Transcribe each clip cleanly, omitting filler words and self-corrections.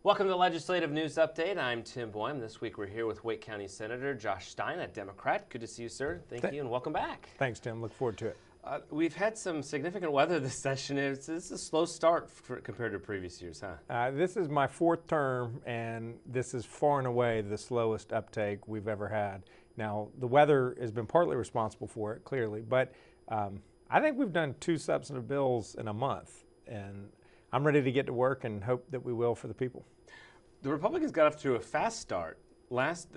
Welcome to the Legislative News Update. I'm Tim Boyum. This week we're here with Wake County Senator Josh Stein, a Democrat. Good to see you, sir. Thank you, and welcome back. Thanks, Tim. Look forward to it. We've had some significant weather this session. This is a slow start compared to previous years, huh? This is my fourth term, and this is far and away the slowest uptake we've ever had. Now, the weather has been partly responsible for it, clearly, but I think we've done 2 substantive bills in a month, and I'm ready to get to work and hope that we will for the people. The Republicans got off to a fast start the last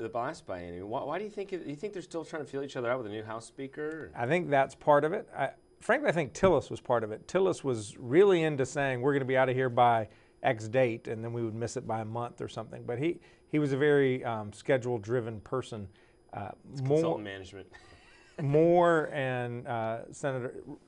biennium. Why do you think they're still trying to feel each other out with a new House Speaker? I think that's part of it. Frankly, I think Tillis was part of it. Tillis was really into saying we're going to be out of here by X date, and then we would miss it by a month or something. But he was a very schedule-driven person. Consultant management. Moore and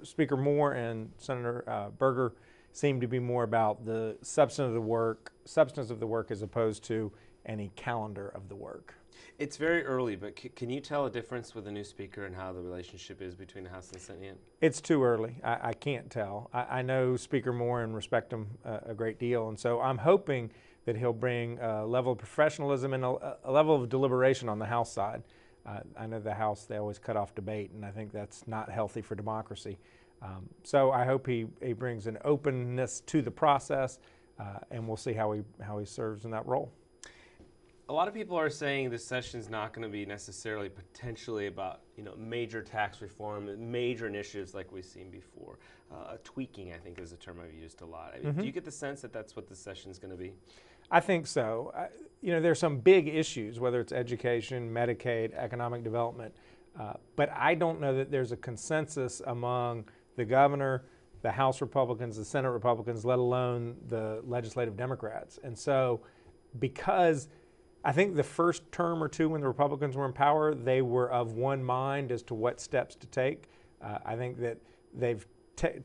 Speaker Moore and Senator Berger seemed to be more about the substance of the work as opposed to any calendar of the work. It's very early, but can you tell a difference with the new speaker and how the relationship is between the House and the Senate yet? It's too early. I can't tell. I know Speaker Moore and respect him a great deal, and so I'm hoping that he'll bring a level of professionalism and a level of deliberation on the House side. I know the House, they always cut off debate, and I think that's not healthy for democracy. So I hope he brings an openness to the process, and we'll see how he serves in that role. A lot of people are saying this session is not going to be necessarily potentially about major tax reform, major initiatives like we've seen before. Tweaking, I think, is a term I've used a lot. I mean, do you get the sense that that's what this session is going to be? I think so. There's some big issues, whether it's education, Medicaid, economic development, but I don't know that there's a consensus among the governor, the House Republicans, the Senate Republicans, let alone the legislative Democrats. And so because I think the first term or two when the Republicans were in power, they were of one mind as to what steps to take. I think that they've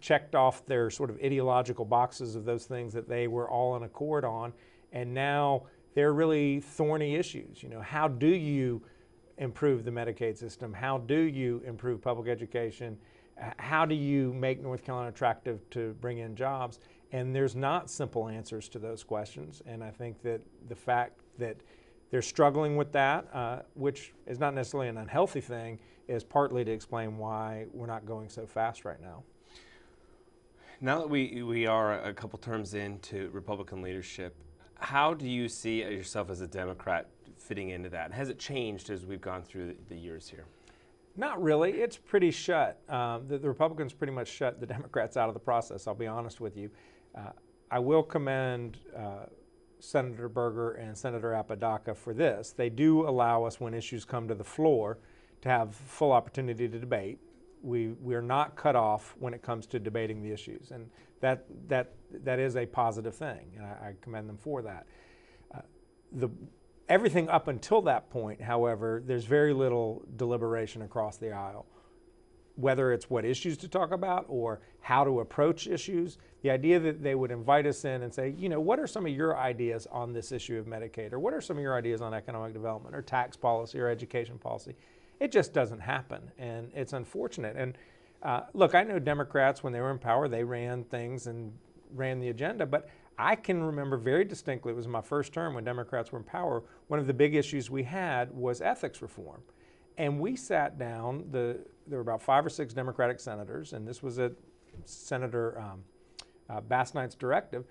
checked off their sort of ideological boxes of those things that they were all in accord on. And now they're really thorny issues. How do you improve the Medicaid system? How do you improve public education? How do you make North Carolina attractive to bring in jobs? And there's not simple answers to those questions. And I think that the fact that they're struggling with that, which is not necessarily an unhealthy thing, is partly to explain why we're not going so fast right now. Now that we are a couple terms into Republican leadership, how do you see yourself as a Democrat fitting into that? Has it changed as we've gone through the years here? Not really. It's pretty shut. The Republicans pretty much shut the Democrats out of the process, I'll be honest with you. I will commend Senator Berger and Senator Apodaca for this. They do allow us, when issues come to the floor, to have full opportunity to debate. We are not cut off when it comes to debating the issues, and that is a positive thing, and I commend them for that. Everything up until that point, however, there's very little deliberation across the aisle. Whether it's what issues to talk about or how to approach issues, the idea that they would invite us in and say, what are some of your ideas on this issue of Medicaid, or what are some of your ideas on economic development or tax policy or education policy? It just doesn't happen, and it's unfortunate. And look, I know Democrats, when they were in power, they ran things and ran the agenda, but I can remember very distinctly, it was my first term when Democrats were in power, one of the big issues we had was ethics reform. And we sat down, there were about 5 or 6 Democratic senators, and this was at Senator Bass Knight's directive,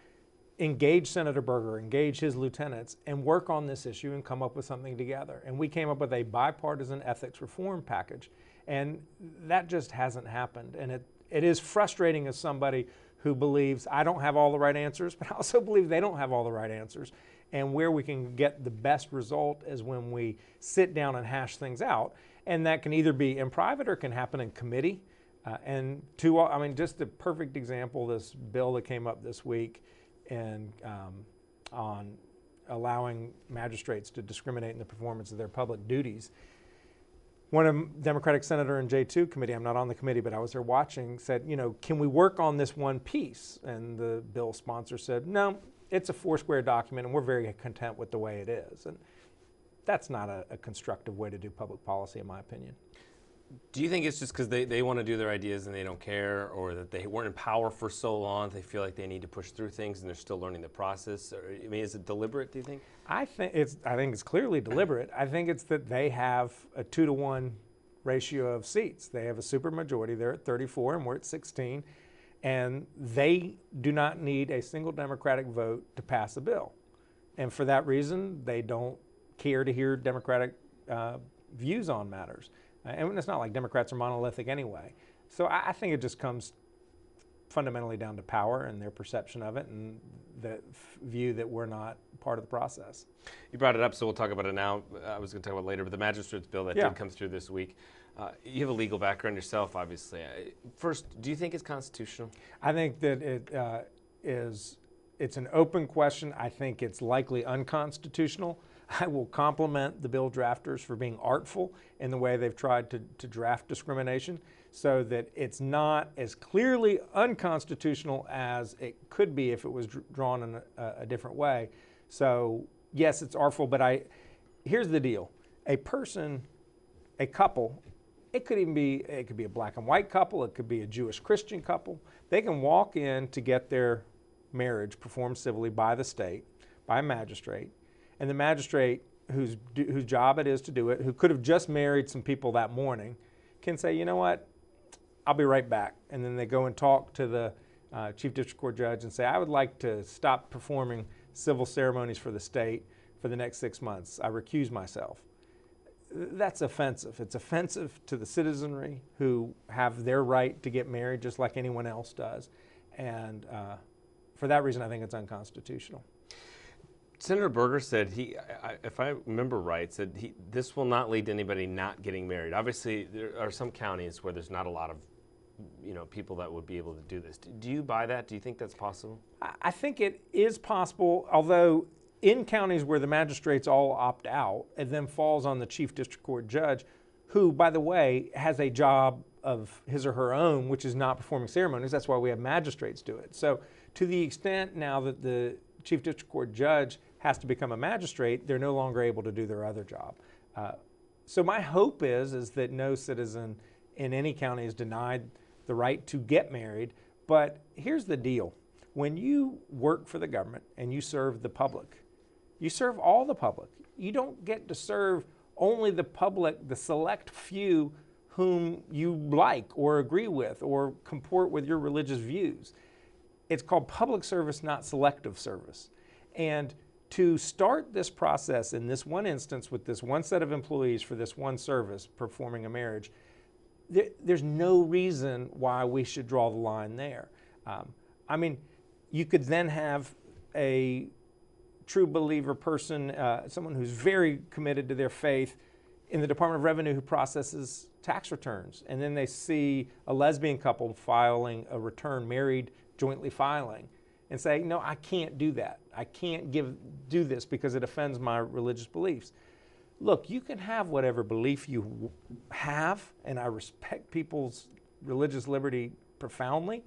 engage Senator Berger, engage his lieutenants, and work on this issue and come up with something together. And we came up with a bipartisan ethics reform package. And that just hasn't happened. And it is frustrating as somebody who believes I don't have all the right answers, but I also believe they don't have all the right answers. And where we can get the best result is when we sit down and hash things out. And that can either be in private or can happen in committee. Just a perfect example, this bill that came up this week on allowing magistrates to discriminate in the performance of their public duties. One Democratic senator in J2 committee, I'm not on the committee, but I was there watching, said, can we work on this one piece? And the bill sponsor said, no, it's a 4-square document and we're very content with the way it is. And that's not a constructive way to do public policy, in my opinion. Do you think it's just because they want to do their ideas and they don't care, or that they weren't in power for so long, they feel like they need to push through things and they're still learning the process? Or, I mean, is it deliberate, do you think? I think it's clearly deliberate. I think it's that they have a 2-to-1 ratio of seats. They have a supermajority. They're at 34 and we're at 16. And they do not need a single Democratic vote to pass a bill. And for that reason, they don't care to hear Democratic views on matters. And it's not like Democrats are monolithic anyway. So I think it just comes fundamentally down to power and their perception of it, and the view that we're not part of the process. You brought it up, so we'll talk about it now. I was going to talk about it later, but the magistrate's bill that did come through this week. You have a legal background yourself, obviously. First, do you think it's constitutional? I think that it's an open question. I think it's likely unconstitutional. I will compliment the bill drafters for being artful in the way they've tried to draft discrimination so that it's not as clearly unconstitutional as it could be if it was drawn in a different way. So yes, it's artful, but here's the deal. A couple, it could be a black and white couple, it could be a Jewish Christian couple. They can walk in to get their marriage performed civilly by the state, by a magistrate, and the magistrate whose job it is to do it, who could have just married some people that morning, can say, you know what, I'll be right back. And then they go and talk to the Chief District Court judge and say, I would like to stop performing civil ceremonies for the state for the next 6 months. I recuse myself. That's offensive. It's offensive to the citizenry who have their right to get married just like anyone else does. And for that reason, I think it's unconstitutional. Senator Berger said, if I remember right, said this will not lead to anybody not getting married. Obviously, there are some counties where there's not a lot of people that would be able to do this. Do you buy that? Do you think that's possible? I think it is possible, although in counties where the magistrates all opt out, it then falls on the Chief District Court judge, who, by the way, has a job of his or her own, which is not performing ceremonies. That's why we have magistrates do it. So to the extent now that the Chief District Court judge has to become a magistrate, they're no longer able to do their other job. So my hope is that no citizen in any county is denied the right to get married. But here's the deal. When you work for the government and you serve the public, you serve all the public. You don't get to serve only the public, the select few whom you like or agree with or comport with your religious views. It's called public service, not selective service. And to start this process in this one instance with this one set of employees for this one service performing a marriage, there's no reason why we should draw the line there. I mean, you could then have a true believer person, someone who's very committed to their faith in the Department of Revenue who processes tax returns, and then they see a lesbian couple filing a return, married, jointly filing, and say, no, I can't do that. I can't do this because it offends my religious beliefs. Look, you can have whatever belief you have, and I respect people's religious liberty profoundly.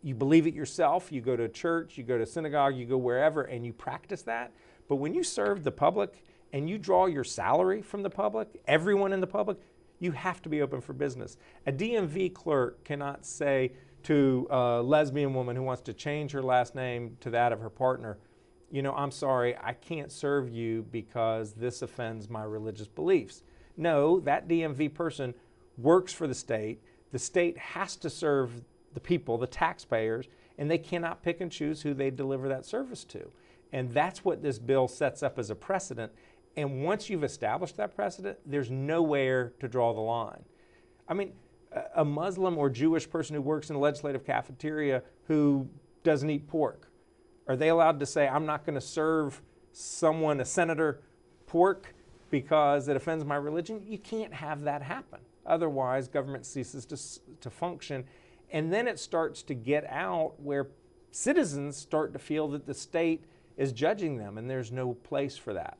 You believe it yourself, you go to church, you go to synagogue, you go wherever, and you practice that. But when you serve the public and you draw your salary from the public, everyone in the public, you have to be open for business. A DMV clerk cannot say to a lesbian woman who wants to change her last name to that of her partner, you know, I'm sorry, I can't serve you because this offends my religious beliefs. No, that DMV person works for the state. The state has to serve the people, the taxpayers, and they cannot pick and choose who they deliver that service to. And that's what this bill sets up as a precedent. And once you've established that precedent, there's nowhere to draw the line. I mean, a Muslim or Jewish person who works in a legislative cafeteria who doesn't eat pork, are they allowed to say, I'm not going to serve someone, a senator, pork because it offends my religion? You can't have that happen. Otherwise, government ceases to function. And then it starts to get out where citizens start to feel that the state is judging them, and there's no place for that.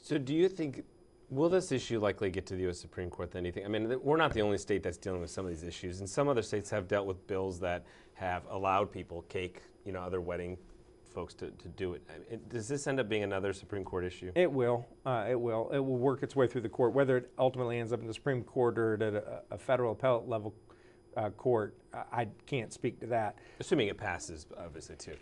So do you think, will this issue likely get to the U.S. Supreme Court then, do you think? I mean, we're not the only state that's dealing with some of these issues, and some other states have dealt with bills that have allowed people cake, other wedding folks to do it. Does this end up being another Supreme Court issue? It will. It will. It will work its way through the court. Whether it ultimately ends up in the Supreme Court or at a federal appellate level court, I can't speak to that. Assuming it passes, obviously, too.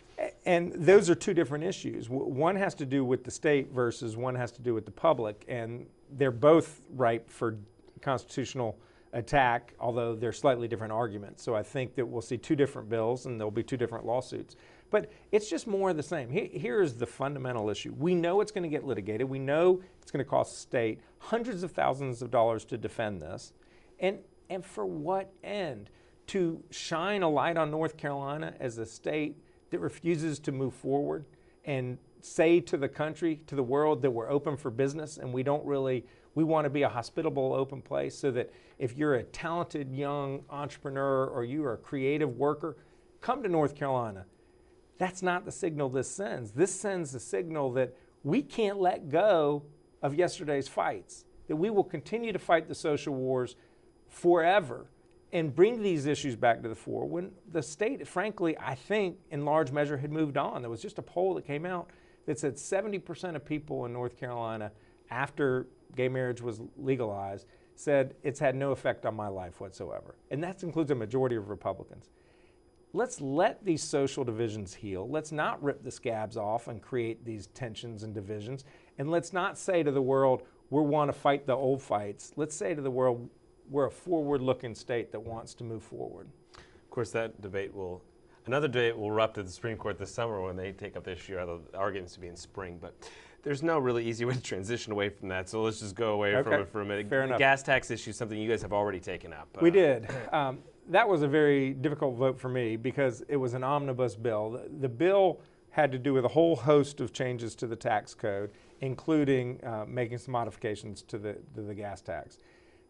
And those are two different issues. One has to do with the state versus one has to do with the public, and they're both ripe for constitutional attack, although they're slightly different arguments. So I think that we'll see two different bills and there'll be two different lawsuits. But it's just more of the same. Here's the fundamental issue. We know it's going to get litigated. We know it's going to cost the state hundreds of thousands of dollars to defend this. And for what end? To shine a light on North Carolina as a state that refuses to move forward and say to the country, to the world, that we're open for business and we want to be a hospitable, open place, so that if you're a talented young entrepreneur or you are a creative worker, come to North Carolina. That's not the signal this sends. This sends a signal that we can't let go of yesterday's fights, that we will continue to fight the social wars forever and bring these issues back to the fore when the state, frankly, I think in large measure had moved on. There was just a poll that came out that said 70% of people in North Carolina, after gay marriage was legalized, said it's had no effect on my life whatsoever. And that includes a majority of Republicans. Let's let these social divisions heal. Let's not rip the scabs off and create these tensions and divisions. And let's not say to the world, we want to fight the old fights. Let's say to the world, we're a forward-looking state that wants to move forward. Of course, another debate will erupt at the Supreme Court this summer when they take up the issue, although the arguments to be in spring. But there's no really easy way to transition away from that, so let's just go away from it for a minute. Fair enough. The gas tax issue is something you guys have already taken up. We did. That was a very difficult vote for me because it was an omnibus bill. The bill had to do with a whole host of changes to the tax code, including making some modifications to the gas tax.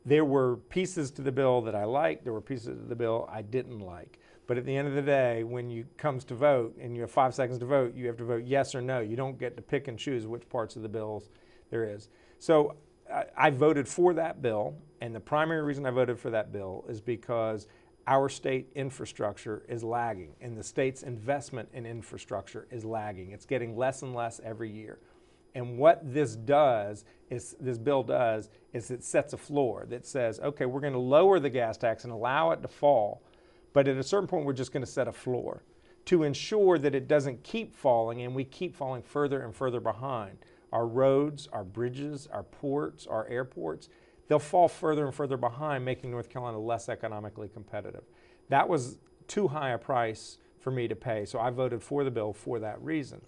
There were pieces to the bill that I liked. There were pieces of the bill I didn't like. But at the end of the day, when it comes to vote and you have 5 seconds to vote, you have to vote yes or no. You don't get to pick and choose which parts of the bills there is. So I voted for that bill, and the primary reason I voted for that bill is because our state infrastructure is lagging, and the state's investment in infrastructure is lagging. It's getting less and less every year. And what this bill does is it sets a floor that says, okay, we're going to lower the gas tax and allow it to fall, but at a certain point we're just going to set a floor to ensure that it doesn't keep falling and we keep falling further and further behind. Our roads, our bridges, our ports, our airports, they'll fall further and further behind, making North Carolina less economically competitive. That was too high a price for me to pay, so I voted for the bill for that reason.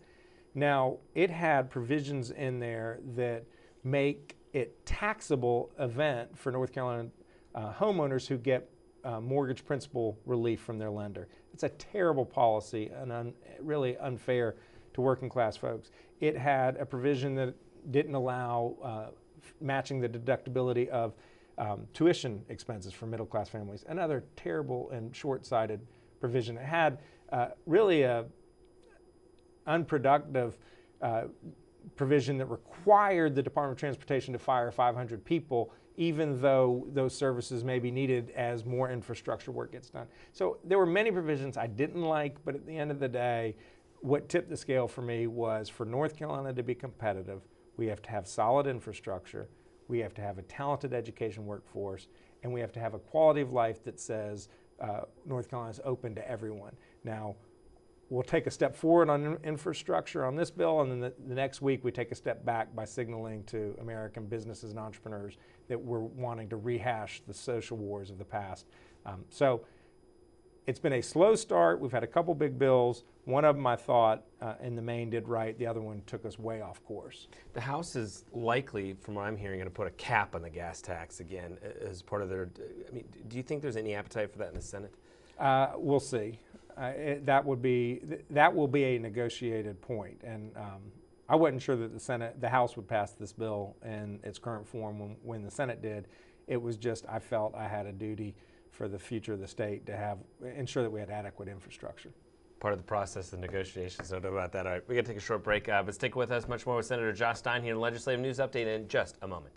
Now, it had provisions in there that make it taxable event for North Carolina homeowners who get mortgage principal relief from their lender. It's a terrible policy and really unfair to working class folks. It had a provision that didn't allow matching the deductibility of tuition expenses for middle class families. Another terrible and short-sighted provision. It had really a unproductive provision that required the Department of Transportation to fire 500 people, even though those services may be needed as more infrastructure work gets done. So there were many provisions I didn't like, but at the end of the day, what tipped the scale for me was for North Carolina to be competitive, we have to have solid infrastructure, we have to have a talented education workforce, and we have to have a quality of life that says North Carolina is open to everyone. Now, we'll take a step forward on infrastructure on this bill, and then the next week we take a step back by signaling to American businesses and entrepreneurs that we're wanting to rehash the social wars of the past. So it's been a slow start. We've had a couple big bills. One of them I thought in the main did right. The other one took us way off course. The House is likely, from what I'm hearing, going to put a cap on the gas tax again as part of their, I mean, do you think there's any appetite for that in the Senate? We'll see. That will be a negotiated point, and I wasn't sure that the House would pass this bill in its current form when the Senate did. It was just I felt I had a duty for the future of the state to ensure that we had adequate infrastructure. Part of the process of negotiations, no doubt about that. All right, we're going to take a short break, but stick with us. Much more with Senator Josh Stein here in the Legislative News Update in just a moment.